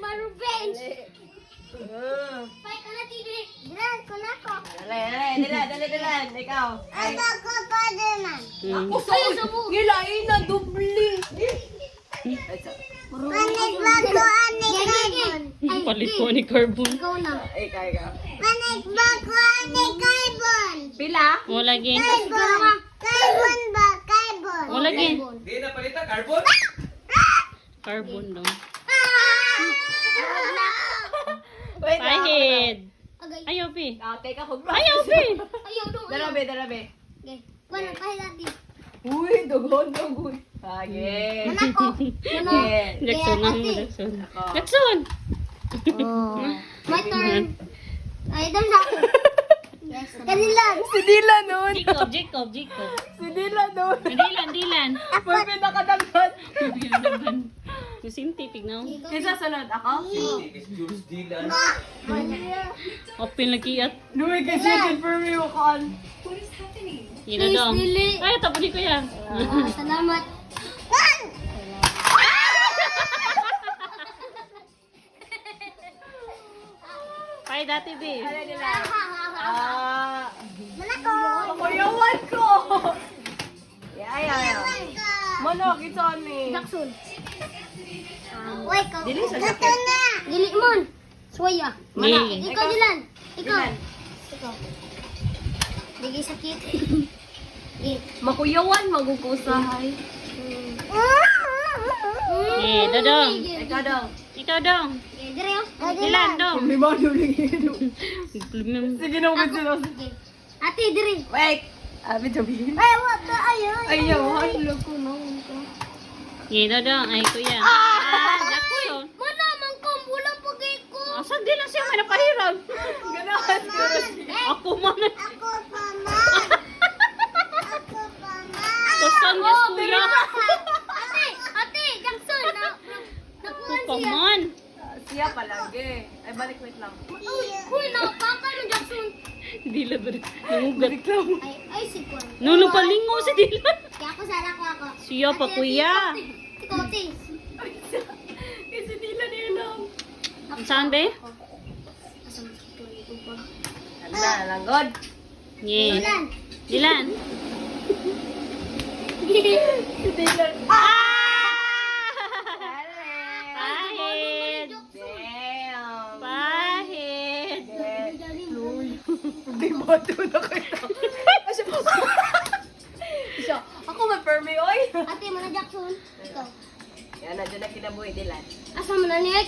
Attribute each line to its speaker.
Speaker 1: Ma-revenge. Pai ka na tigre. Dilan ko na ko.
Speaker 2: Dali. Ikaw.
Speaker 1: Ako ko dinan.
Speaker 2: Ako sa gilain na dubli.
Speaker 1: Panig bago ani carbon.
Speaker 3: Palit ko ni Carbon.
Speaker 1: Ikaw na.
Speaker 2: Ikaw.
Speaker 1: Panig bago ani carbon.
Speaker 2: Pila?
Speaker 3: Mo lagi.
Speaker 1: Carbon ba? Carbon.
Speaker 3: Mo lagi.
Speaker 4: Di na palita carbon.
Speaker 3: Carbon daw.
Speaker 2: Wait
Speaker 3: Pahid. Ayaw, Pi.
Speaker 2: Teka ko.
Speaker 3: Ayaw, Pi.
Speaker 1: Ayaw dong.
Speaker 2: Darabe.
Speaker 1: Okay. Wala pa dati.
Speaker 2: Uy, dugon. Age.
Speaker 1: Manako.
Speaker 3: Jackson na mo, Jackson. Jackson!
Speaker 1: My turn. Ay, dam sa ako. Yes. Kanilan.
Speaker 2: Si Dylan nun.
Speaker 3: Jacob.
Speaker 2: Si Dylan nun.
Speaker 3: Dilan.
Speaker 2: May pinakadaghan.
Speaker 3: Yung sinti, tignaw.
Speaker 2: Kinsa sunod ako?
Speaker 4: Jules Dylan.
Speaker 3: Open lagi at
Speaker 2: Nuwi kasi yung for me wakan.
Speaker 3: ina dong.
Speaker 1: Dili.
Speaker 3: Ay, tapos ko yan.
Speaker 1: Salamat.
Speaker 3: Pay dati, Bi.
Speaker 2: Ano nila?
Speaker 1: Manako.
Speaker 2: Kuyawan ko. Ayaw. Manok, ito ni.
Speaker 1: Jackson. Wait ka.
Speaker 2: Dili sa
Speaker 1: Ito
Speaker 2: sakit.
Speaker 1: na. Dili mon. Suwaya.
Speaker 3: Ni.
Speaker 1: Ikaw Dilan. Ikaw.
Speaker 2: Dylan.
Speaker 1: Ikaw. Digi sakit. Eh.
Speaker 2: Makuyawan, magukusahay.
Speaker 3: Eh, Dodong.
Speaker 2: Ikaw daw.
Speaker 3: Ikaw dong.
Speaker 1: Eh, dire oh.
Speaker 3: Dilan dong.
Speaker 2: May manuling ino. Sige na ulit sila.
Speaker 1: Okay. Ate dire.
Speaker 2: Wait. Abi sabihin.
Speaker 1: Ay, wag ka ayaw.
Speaker 2: Ayaw, halo ko na.
Speaker 3: Eh, Dodong. Ay, kuya. Jackson.
Speaker 1: Mana man ko bulan pagay ko.
Speaker 3: Asan din lang siya may napahirap.
Speaker 2: Ganahan ko.
Speaker 3: Ako man.
Speaker 1: Ako pa man. Ako pa man.
Speaker 3: Kusan niya, kuya.
Speaker 1: Ate, Jackson na nakuha
Speaker 3: Ako
Speaker 1: siya.
Speaker 3: man.
Speaker 2: Siya palagi. Ay, balik wait lang.
Speaker 1: Uy, nakapaka ng Jackson.
Speaker 3: Dila ba rin? Nangugat.
Speaker 1: Ay, si Kwan.
Speaker 3: Nulo palingo si Dila.
Speaker 1: Kaya ako sana ko ako.
Speaker 3: Siya pa,
Speaker 1: Ate,
Speaker 3: kuya.
Speaker 1: Ikaw, ate.
Speaker 2: Kasi nila nilang.
Speaker 3: Saan, be?
Speaker 1: Asa mo si Kwan?
Speaker 2: Ano, langgod.
Speaker 3: Yeah.
Speaker 1: Dilan.
Speaker 3: Dilan.
Speaker 2: Si Dylan.
Speaker 3: Pahid.
Speaker 2: Damn.
Speaker 3: Pahid.
Speaker 2: Hindi mo ito na kayo. Siya, ako ma-permi, oy.
Speaker 1: Ate, mana Jackson? Ikaw.
Speaker 2: Yan na, dyan na kinabuhi, Dylan.
Speaker 1: Asa mo na niya?